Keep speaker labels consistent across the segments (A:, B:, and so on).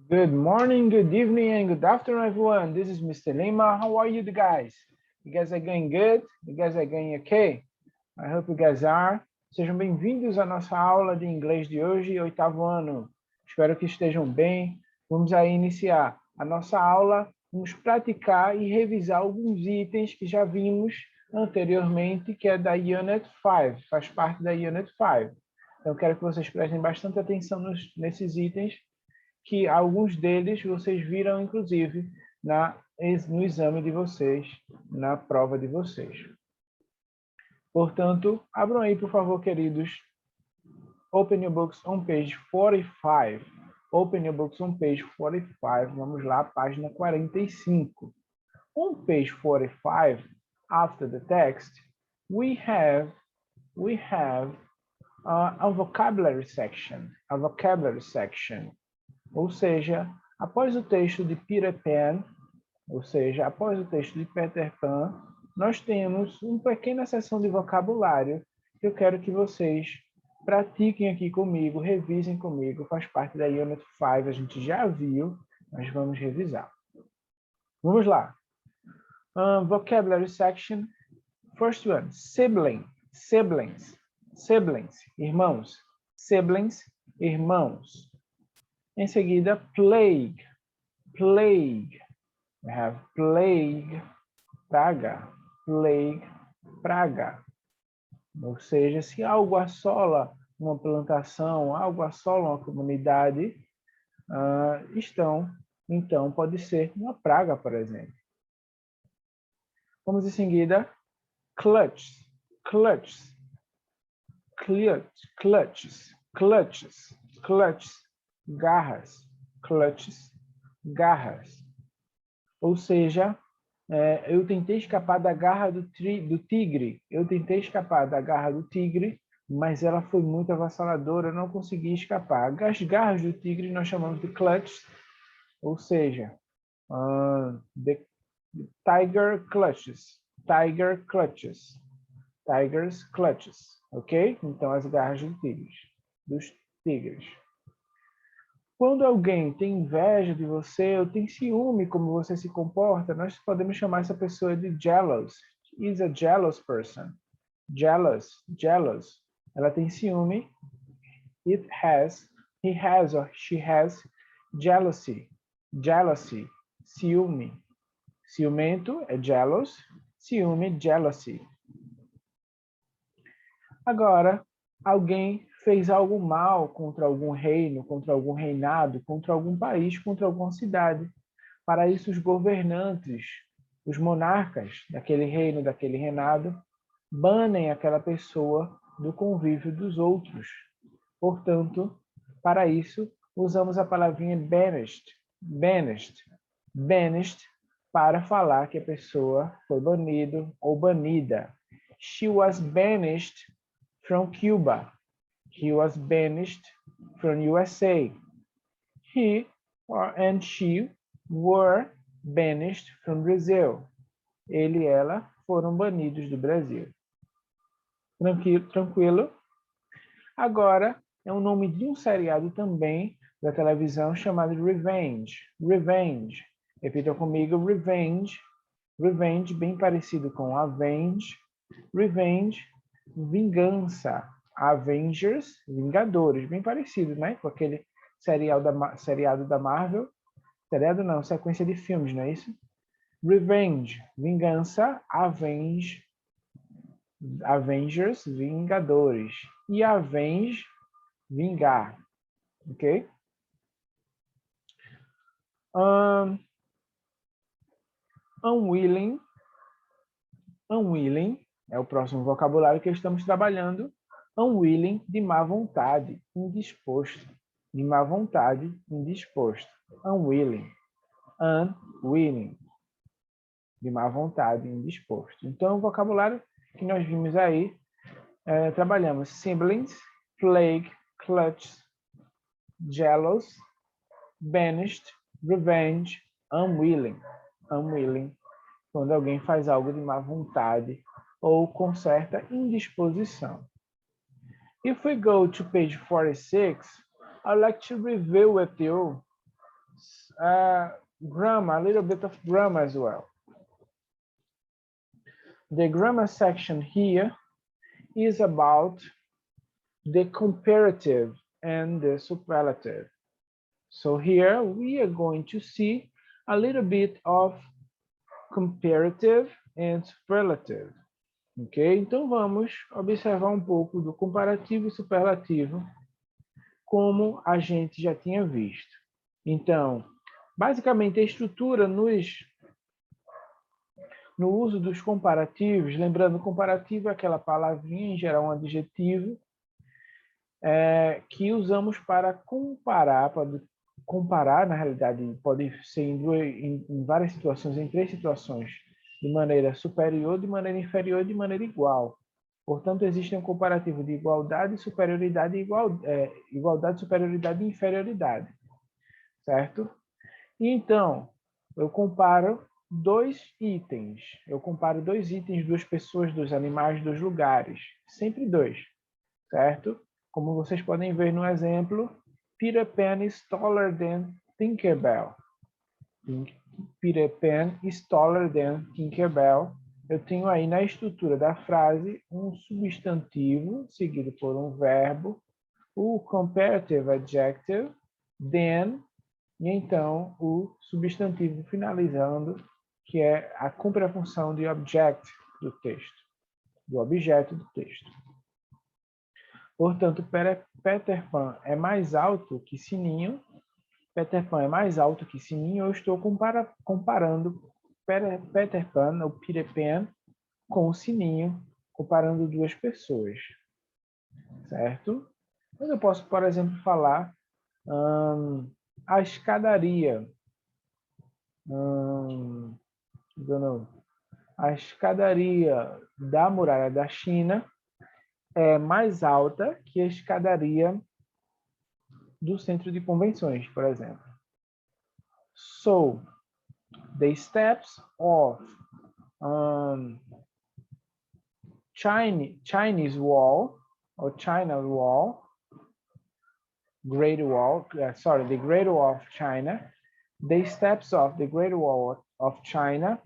A: Good morning, good evening, and good afternoon, everyone. This is Mr. Lima. How are you guys? You guys are going good? You guys are going okay? I hope you guys are. Sejam bem-vindos à nossa aula de inglês de hoje, oitavo ano. Espero que estejam bem. Vamos aí iniciar a nossa aula. Vamos praticar e revisar alguns itens que já vimos anteriormente, que é da Unit 5, faz parte da Unit 5. Então, quero que vocês prestem bastante atenção nesses itens, que alguns deles vocês viram, inclusive, no exame de vocês, na prova de vocês. Portanto, abram aí, por favor, queridos. Open your books on page 45. Open your books on page 45. Vamos lá, página 45. On page 45, after the text, we have a vocabulary section. A vocabulary section. Ou seja, após o texto de Peter Pan, ou seja, após o texto de Peter Pan, nós temos uma pequena seção de vocabulário que eu quero que vocês pratiquem aqui comigo, revisem comigo, faz parte da Unit 5, a gente já viu, mas vamos revisar. Vamos lá. Vocabulary section. First one, sibling, siblings, siblings, irmãos, siblings, irmãos. Em seguida, plague, plague. We have plague, praga, plague, praga. Ou seja, se algo assola uma plantação, algo assola uma comunidade, então pode ser uma praga, por exemplo. Vamos em seguida, clutches, clutches, clutches, clutches, clutches, garras, clutches, garras. Ou seja, eu tentei escapar da garra do tigre. Eu tentei escapar da garra do tigre, mas ela foi muito avassaladora, eu não consegui escapar. As garras do tigre nós chamamos de clutches, ou seja, the tiger clutches, tiger clutches, tigers clutches, ok? Então, as garras dos tigres. Quando alguém tem inveja de você ou tem ciúme como você se comporta, nós podemos chamar essa pessoa de jealous. Is a jealous person. Jealous, jealous. Ela tem ciúme. He has or she has jealousy. Jealousy, ciúme. Ciumento é jealous, ciúme, jealousy. Agora, alguém fez algo mal contra algum reino, contra algum reinado, contra algum país, contra alguma cidade. Para isso, os governantes, os monarcas daquele reino, daquele reinado, banem aquela pessoa do convívio dos outros. Portanto, para isso, usamos a palavrinha banished, banished, banished, para falar que a pessoa foi banido ou banida. She was banished from Cuba. He was banished from USA. He and she were banished from Brazil. Ele e ela foram banidos do Brasil. Tranquilo? Agora, é o nome de um seriado também da televisão chamado Revenge. Revenge. Repitam comigo, Revenge. Revenge, bem parecido com Avenge. Revenge, vingança. Avengers, Vingadores, bem parecido, né? Com aquele seriado da Marvel. Seriado não, sequência de filmes, não é isso? Revenge, vingança. Avengers, Vingadores. E Avenge, vingar. Ok? Unwilling. Unwilling é o próximo vocabulário que estamos trabalhando. Unwilling, de má vontade, indisposto. De má vontade, indisposto. Unwilling. Unwilling. De má vontade, indisposto. Então, o vocabulário que nós vimos aí, trabalhamos siblings, plague, clutch, jealous, banished, revenge, unwilling. Unwilling, quando alguém faz algo de má vontade ou com certa indisposição. If we go to page 46, I'd like to review with you grammar, a little bit of grammar as well. The grammar section here is about the comparative and the superlative. So here we are going to see a little bit of comparative and superlative. Ok? Então vamos observar um pouco do comparativo e superlativo, como a gente já tinha visto. Então, basicamente a estrutura no uso dos comparativos, lembrando, comparativo é aquela palavrinha, em geral um adjetivo, que usamos para comparar, na realidade, pode ser em várias situações, em 3 situações, de maneira superior, de maneira inferior e de maneira igual. Portanto, existe um comparativo de igualdade, superioridade e igualdade, superioridade e inferioridade. Certo? E então, eu comparo 2 itens. Eu comparo 2 itens, 2 pessoas, 2 animais, 2 lugares. Sempre 2. Certo? Como vocês podem ver no exemplo, Peter Pan is taller than Tinkerbell. Peter Pan is taller than Tinkerbell. Eu tenho aí na estrutura da frase um substantivo seguido por um verbo, o comparative adjective, then, e então o substantivo finalizando, que é a contrafunção de object do texto, do objeto do texto. Portanto, Peter Pan é mais alto que Sininho. Peter Pan é mais alto que Sininho. Eu estou comparando Peter Pan, ou Peter Pan, com o Sininho, comparando 2 pessoas. Certo? Mas eu posso, por exemplo, falar a escadaria. A escadaria da muralha da China é mais alta que a escadaria do centro de convenções, por exemplo. So, the steps of Chinese wall, or China wall, Great Wall, the Great Wall of China, the steps of the Great Wall of China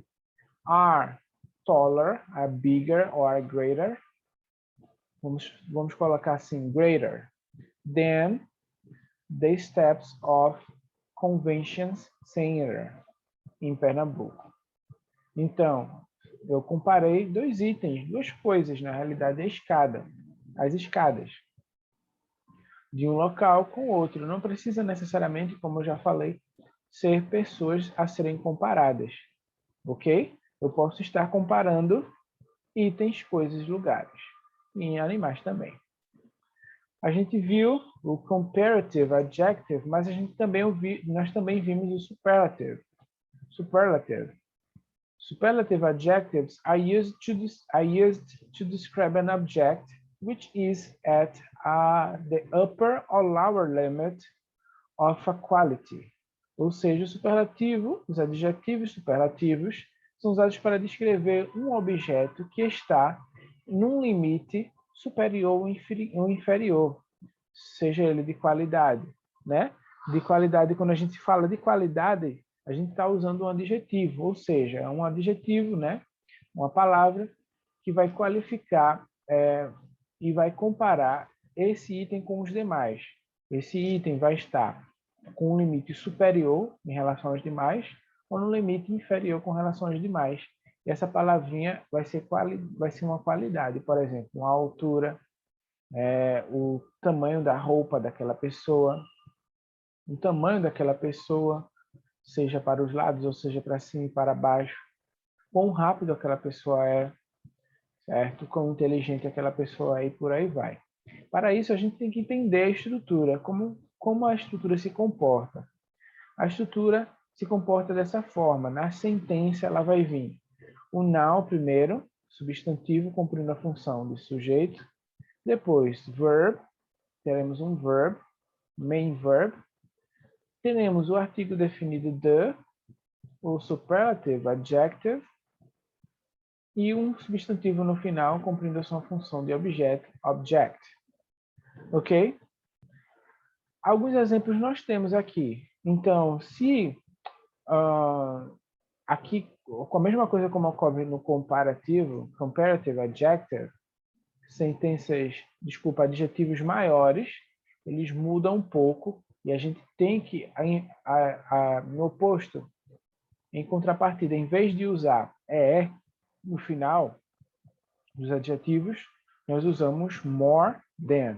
A: are taller, are bigger, or are greater. Vamos colocar assim, greater than the steps of Convention Center, em Pernambuco. Então, eu comparei 2 itens, 2 coisas, na realidade, as escadas, de um local com outro. Não precisa necessariamente, como eu já falei, ser pessoas a serem comparadas, ok? Eu posso estar comparando itens, coisas, lugares, e em animais também. A gente viu o comparative adjective, mas nós também vimos o superlative. Superlative adjectives are used to describe an object which is at the upper or lower limit of a quality. Ou seja, o superlativo, os adjetivos superlativos, são usados para descrever um objeto que está num limite superior ou inferior, seja ele de qualidade, né? De qualidade, quando a gente fala de qualidade, a gente está usando um adjetivo, ou seja, é um adjetivo, né? Uma palavra que vai qualificar e vai comparar esse item com os demais. Esse item vai estar com um limite superior em relação aos demais ou no limite inferior com relação aos demais. E essa palavrinha vai ser uma qualidade, por exemplo, uma altura, o tamanho da roupa daquela pessoa, o tamanho daquela pessoa, seja para os lados ou seja para cima e para baixo, quão rápido aquela pessoa é, certo? Quão inteligente aquela pessoa é e por aí vai. Para isso, a gente tem que entender a estrutura, como a estrutura se comporta. A estrutura se comporta dessa forma. Na sentença, ela vai vir o noun primeiro, substantivo cumprindo a função de sujeito. Depois, verb, teremos um verb, main verb. Teremos o artigo definido the, o superlative adjective, e um substantivo no final cumprindo a sua função de objeto, object. Ok? Alguns exemplos nós temos aqui. Então, se aqui, com a mesma coisa como ocorre no comparativo, comparative adjective, adjetivos maiores, eles mudam um pouco e a gente tem que, no oposto, em contrapartida, em vez de usar ER no final dos adjetivos, nós usamos more than.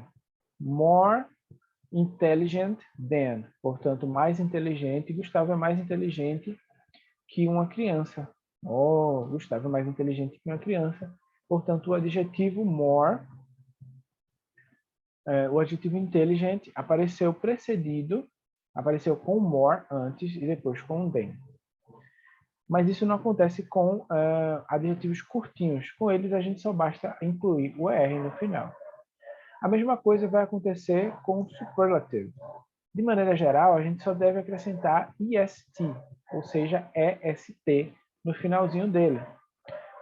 A: More intelligent than. Portanto, mais inteligente. Gustavo é mais inteligente que uma criança. Oh, Gustavo é mais inteligente que uma criança. Portanto, o adjetivo more, o adjetivo intelligent apareceu com more antes e depois com than. Mas isso não acontece com adjetivos curtinhos. Com eles, a gente só basta incluir o ER no final. A mesma coisa vai acontecer com o superlative. De maneira geral, a gente só deve acrescentar EST, ou seja, EST, no finalzinho dele.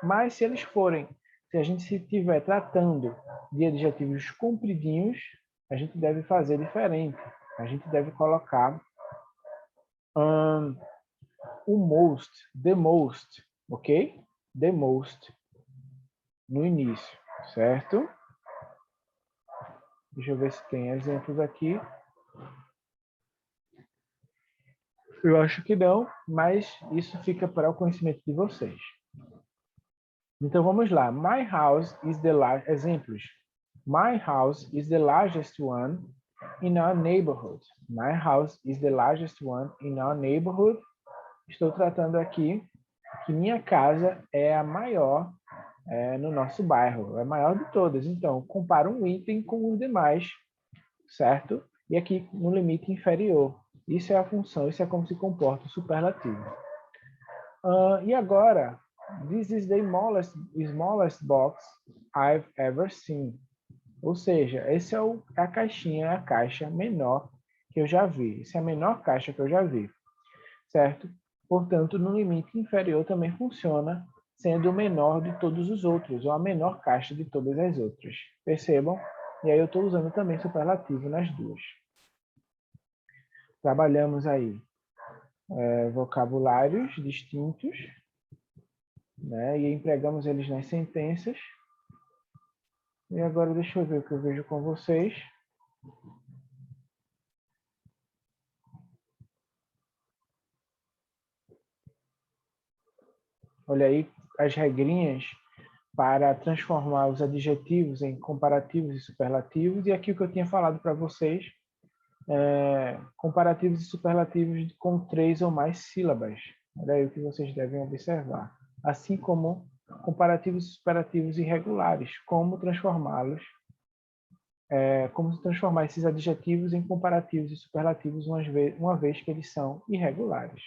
A: Mas se a gente estiver tratando de adjetivos compridinhos, a gente deve fazer diferente. A gente deve colocar o most, the most, ok? The most no início, certo? Deixa eu ver se tem exemplos aqui. Eu acho que não, mas isso fica para o conhecimento de vocês. Então vamos lá. My house is the largest. Exemplos. My house is the largest one in our neighborhood. My house is the largest one in our neighborhood. Estou tratando aqui que minha casa é a maior no nosso bairro. É a maior de todas. Então, compara um item com os demais, certo? E aqui no limite inferior. Isso é a função, isso é como se comporta o superlativo. E agora, this is the smallest box I've ever seen. Ou seja, essa é a caixinha, a caixa menor que eu já vi. Essa é a menor caixa que eu já vi, certo? Portanto, no limite inferior também funciona, sendo o menor de todos os outros, ou a menor caixa de todas as outras. Percebam? E aí eu estou usando também superlativo nas duas. Trabalhamos aí vocabulários distintos, né? E empregamos eles nas sentenças. E agora deixa eu ver o que eu vejo com vocês. Olha aí as regrinhas para transformar os adjetivos em comparativos e superlativos. E aqui o que eu tinha falado para vocês, comparativos e superlativos com 3 ou mais sílabas. Olha aí o que vocês devem observar. Assim como comparativos e superativos irregulares, como transformar esses adjetivos em comparativos e superlativos uma vez que eles são irregulares.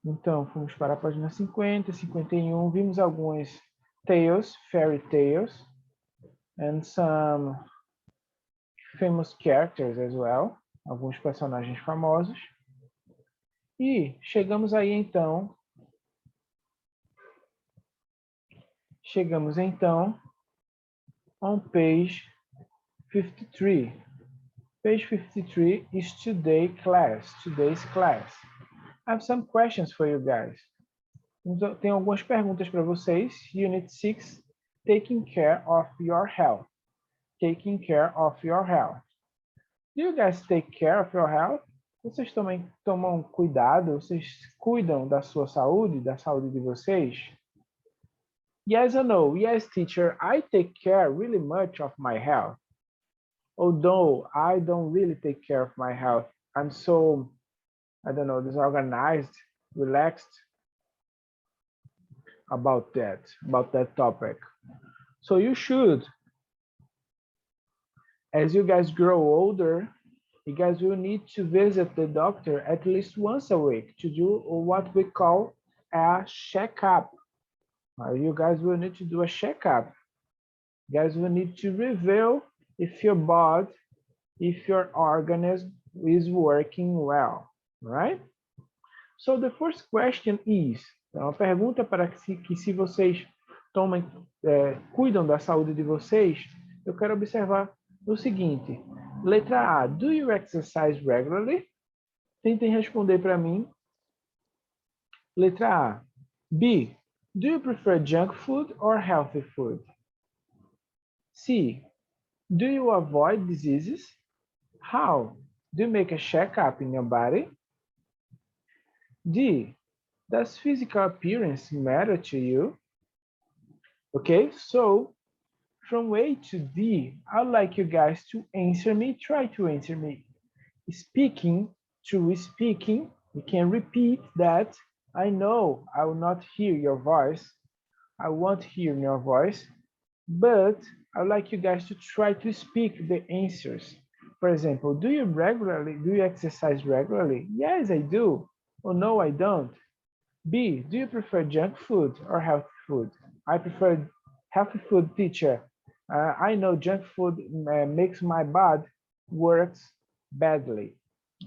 A: Então, fomos para a página 50, 51, vimos algumas tales, fairy tales, and some famous characters as well, alguns personagens famosos. E chegamos então on page 53. Page 53 is today's class. I have some questions for you guys. Tenho algumas perguntas para vocês. Unit 6, taking care of your health. Taking care of your health. Do you guys take care of your health? Vocês tomam cuidado? Vocês cuidam da sua saúde, da saúde de vocês? Yes or no? Yes, teacher, I take care really much of my health. Although I don't really take care of my health. I'm so, I don't know, disorganized, relaxed about that topic. So you should, as you guys grow older, you guys will need to visit the doctor at least once a week to do what we call a checkup. You guys will need to do a checkup. You guys will need to review if your body, if your organism is working well, right? So the first question is, então, a pergunta para que se vocês cuidam da saúde de vocês, eu quero observar o seguinte: Letra A. Do you exercise regularly? Tentem responder para mim. Letra A. B. Do you prefer junk food or healthy food? C. Do you avoid diseases? How? Do you make a checkup in your body? D. Does physical appearance matter to you? Okay, so from A to D, I'd like you guys to answer me. Try to answer me. Speaking to speaking, you can repeat that. I know I will not hear your voice. I won't hear your voice, but I'd like you guys to try to speak the answers. For example, do you exercise regularly? Yes, I do. Oh, no, I don't. B, do you prefer junk food or healthy food? I prefer healthy food, teacher. I know junk food makes my body works badly.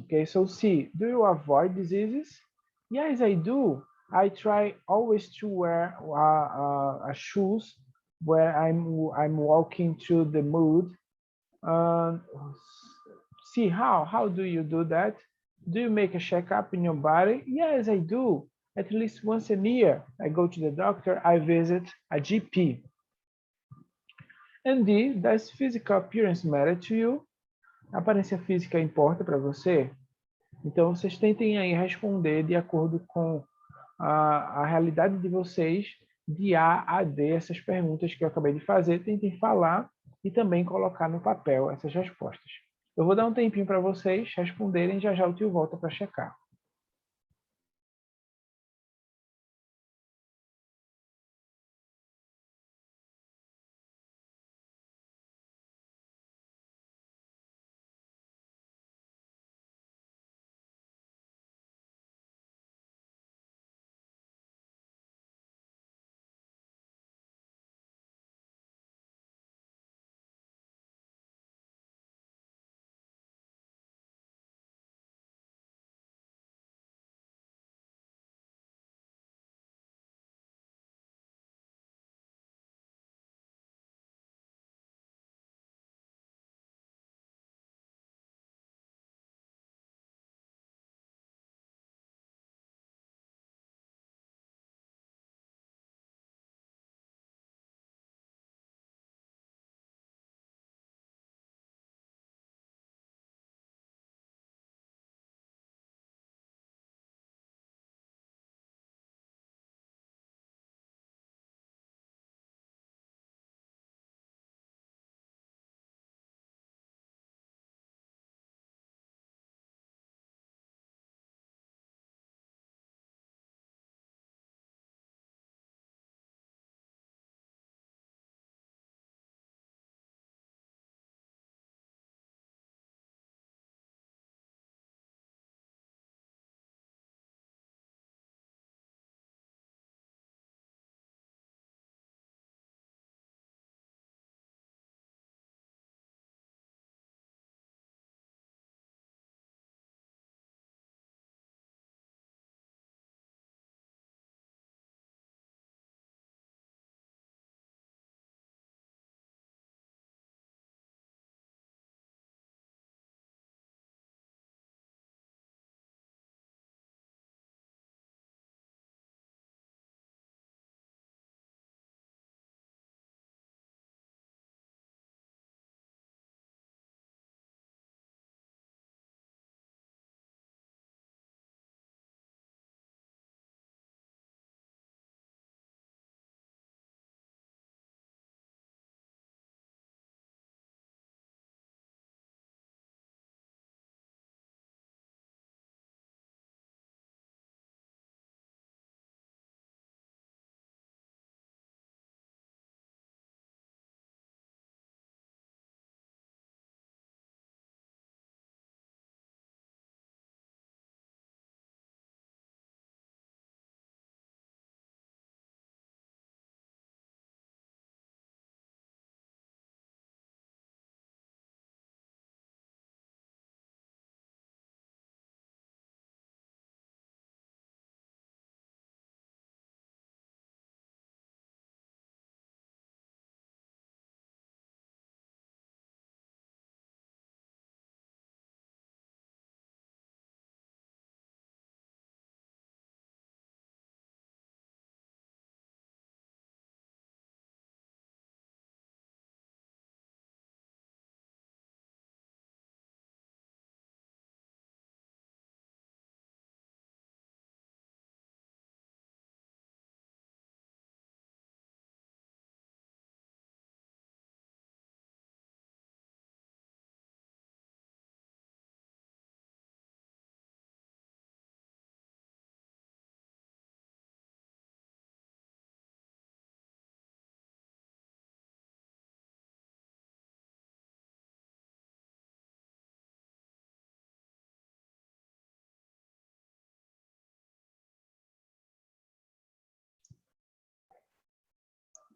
A: Okay, so C, do you avoid diseases? Yes, I do. I try always to wear shoes when I'm walking through the mud. Um, See how do you do that? Do you make a checkup in your body? Yes, I do. At least once a year, I go to the doctor, I visit a GP. And D, does physical appearance matter to you? A aparência física importa para você? Então, vocês tentem aí responder de acordo com a realidade de vocês, de A a D, essas perguntas que eu acabei de fazer. Tentem falar e também colocar no papel essas respostas. Eu vou dar um tempinho para vocês responderem, já já o tio volta para checar.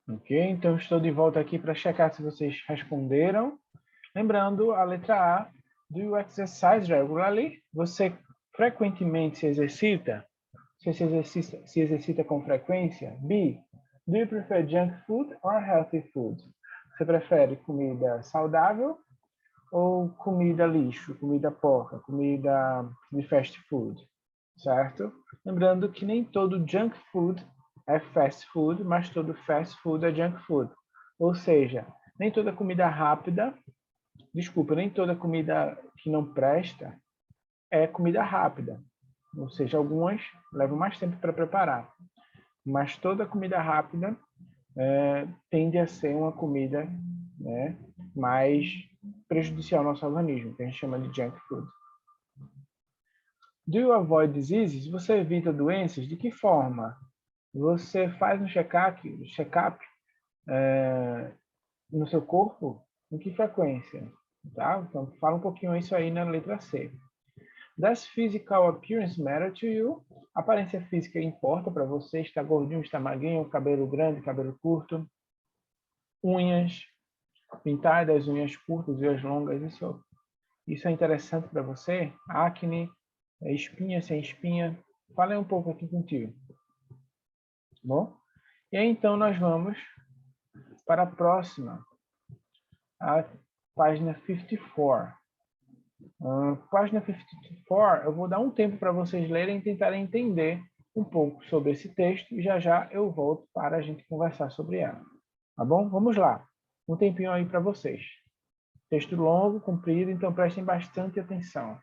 A: Ok? Então, estou de volta aqui para checar se vocês responderam. Lembrando, a letra A, do you exercise regularly? Você frequentemente se exercita? Você se exercita com frequência? B, do you prefer junk food or healthy food? Você prefere comida saudável ou comida lixo, comida porca, comida de fast food? Certo? Lembrando que nem todo junk food é fast food, mas todo fast food é junk food. Ou seja, nem toda comida rápida, desculpa, nem toda comida que não presta é comida rápida. Ou seja, algumas levam mais tempo para preparar. Mas toda comida rápida tende a ser uma comida, né, mais prejudicial ao nosso organismo, que a gente chama de junk food. Do you avoid diseases? Você evita doenças? De que forma? Você faz um check-up no seu corpo? Em que frequência? Tá? Então, fala um pouquinho isso aí na letra C. Does physical appearance matter to you? Aparência física importa para você? Está gordinho, está magrinho, cabelo grande, cabelo curto? Unhas, pintar das unhas curtas e as longas, isso é interessante para você? Acne, espinha sem espinha? Fala um pouco aqui contigo. Bom? E aí, então, nós vamos para a próxima, a página 54. Página 54, eu vou dar um tempo para vocês lerem e tentarem entender um pouco sobre esse texto e já já eu volto para a gente conversar sobre ela. Tá bom? Vamos lá. Um tempinho aí para vocês. Texto longo, comprido, então prestem bastante atenção.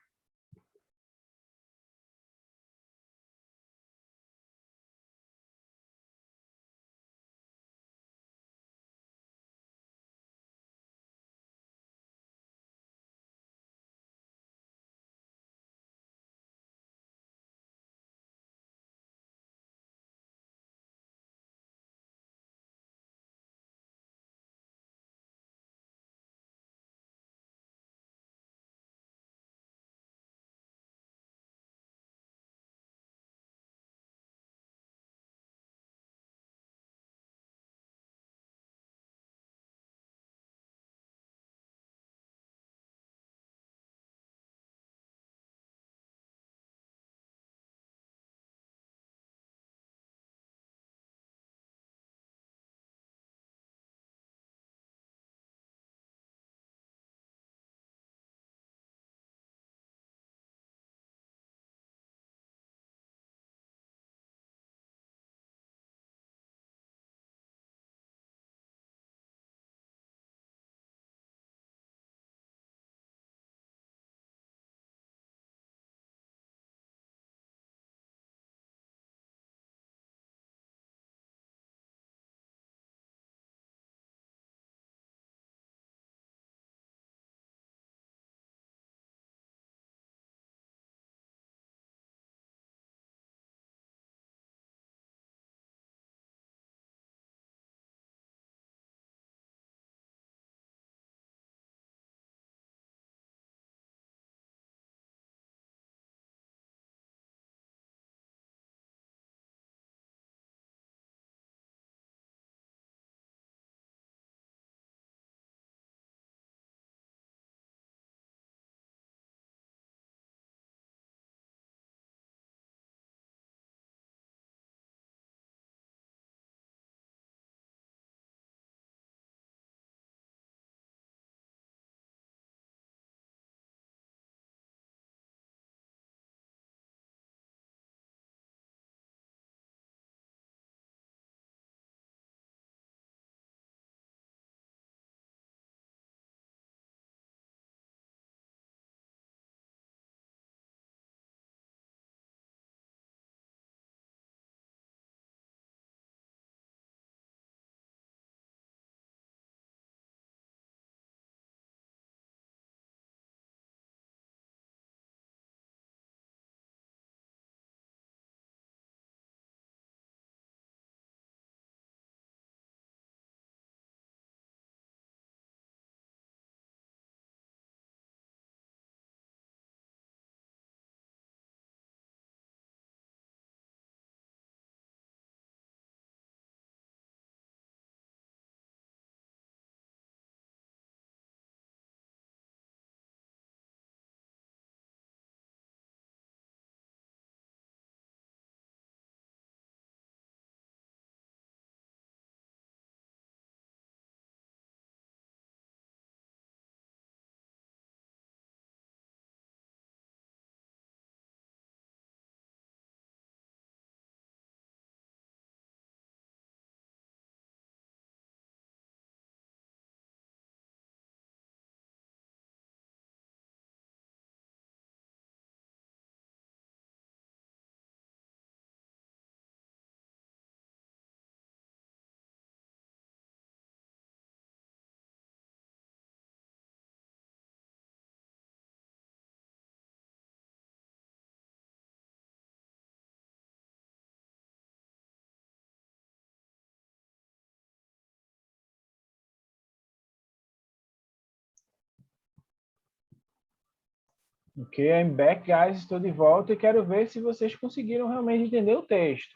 A: Ok, I'm back, guys. Estou de volta e quero ver se vocês conseguiram realmente entender o texto.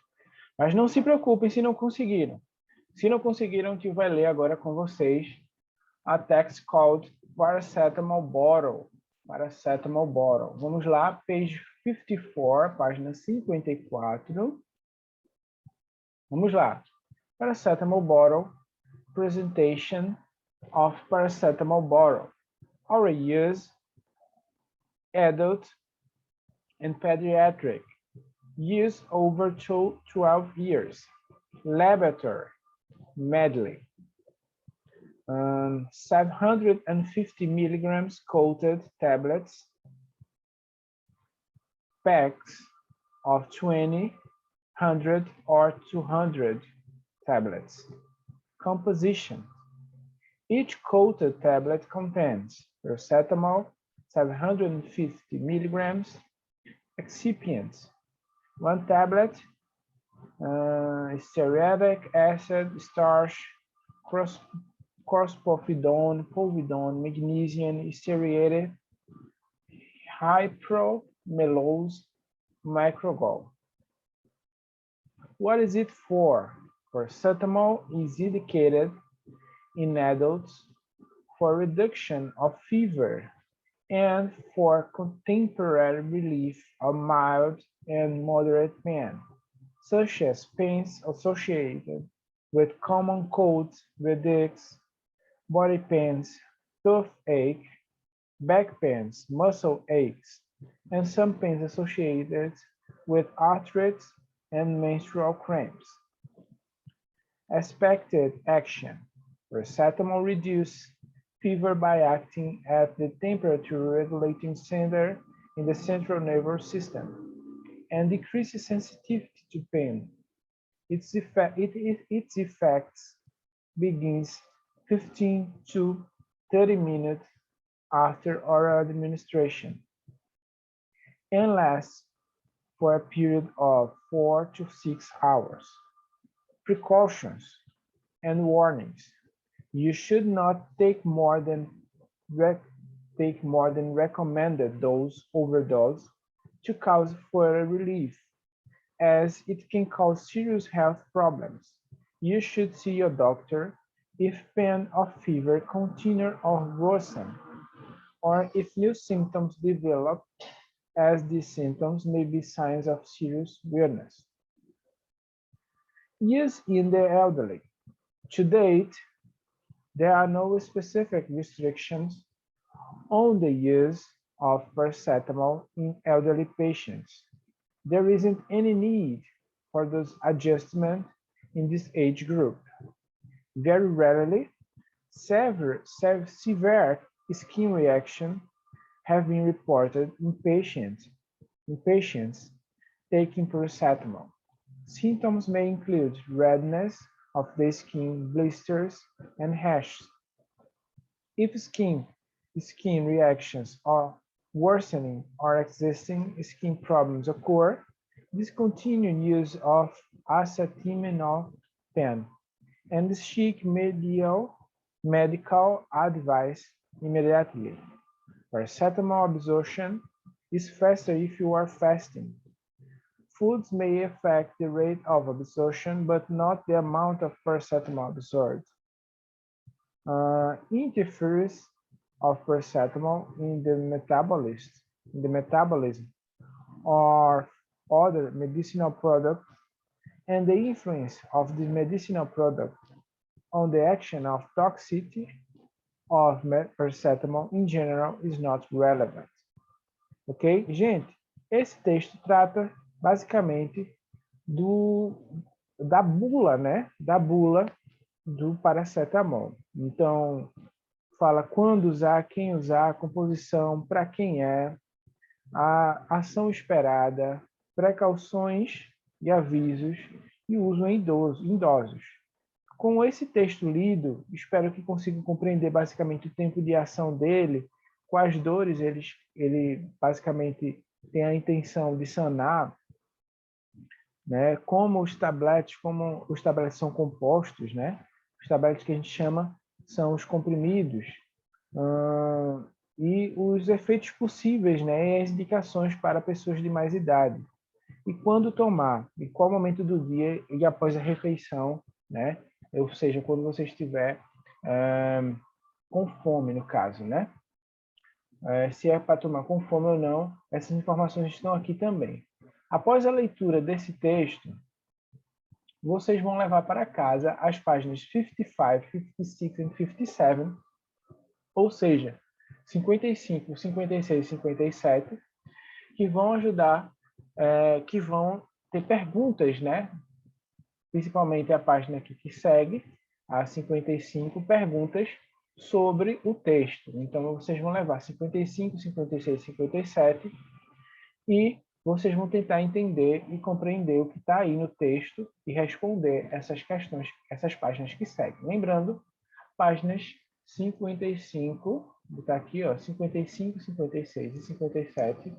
A: Mas não se preocupem se não conseguiram. Se não conseguiram, a gente vai ler agora com vocês a text called Paracetamol Bottle. Paracetamol Bottle. Vamos lá, page 54, página 54. Vamos lá. Paracetamol Bottle, presentation of paracetamol bottle. Our use, adult and pediatric. Use over 12 years. Laboratory, medley. 750 milligrams coated tablets, packs of 20, 100, or 200 tablets. Composition. Each coated tablet contains paracetamol, 750 milligrams, excipients, 1 tablet, stearic acid, starch, crospovidone, povidone, magnesium, stearate, hypromellose, microgol. What is it for? Paracetamol is indicated in adults for reduction of fever and for temporary relief of mild and moderate pain, such as pains associated with common colds, headaches, body pains, toothache, back pains, muscle aches, and some pains associated with arthritis and menstrual cramps. Expected action. Paracetamol reduces fever by acting at the temperature-regulating center in the central nervous system and decreases sensitivity to pain. Its effects begins 15 to 30 minutes after oral administration and lasts for a period of 4 to 6 hours. Precautions and warnings. You should not take more than recommended dose overdose to cause further relief, as it can cause serious health problems. You should see your doctor if pain or fever continue or worsen, or if new symptoms develop, as these symptoms may be signs of serious illness. Use in the elderly. To date, there are no specific restrictions on the use of paracetamol in elderly patients. There isn't any need for those adjustments in this age group. Very rarely, severe skin reactions have been reported in patients taking paracetamol. Symptoms may include redness of the skin, blisters, and rashes. If skin reactions are worsening or existing skin problems occur, discontinue use of acetaminophen and seek medical advice immediately. Paracetamol absorption is faster if you are fasting. Foods may affect the rate of absorption, but not the amount of paracetamol absorbed. Interference of paracetamol in the metabolism or other medicinal products, and the influence of the medicinal product on the action of toxicity of paracetamol in general is not relevant. Ok? Gente, esse texto trata basicamente da bula, né? Da bula do paracetamol. Então, fala quando usar, quem usar, a composição, para quem é, a ação esperada, precauções e avisos e uso em idosos. Com esse texto lido, espero que consigam compreender basicamente o tempo de ação dele, quais dores ele basicamente tem a intenção de sanar, né? Como os tabletes são compostos, né? Os tabletes que a gente chama são os comprimidos. e os efeitos possíveis, né, e as indicações para pessoas de mais idade. E quando tomar, e qual momento do dia e após a refeição, né? Ou seja, quando você estiver com fome, no caso, né? Se é para tomar com fome ou não, essas informações estão aqui também. Após a leitura desse texto, vocês vão levar para casa as páginas 55, 56 e 57, ou seja, 55, 56 e 57, que vão ajudar, que vão ter perguntas, né? Principalmente a página aqui que segue, a 55, perguntas sobre o texto. Então, vocês vão levar 55, 56, 57 e vocês vão tentar entender e compreender o que está aí no texto e responder essas questões, essas páginas que seguem. Lembrando, páginas 55, vou botar aqui, ó, 55, 56 e 57,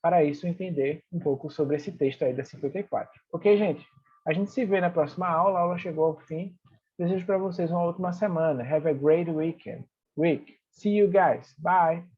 A: para isso entender um pouco sobre esse texto aí da 54. Ok, gente? A gente se vê na próxima aula. A aula chegou ao fim. Desejo para vocês uma ótima semana. Have a great weekend. See you guys. Bye.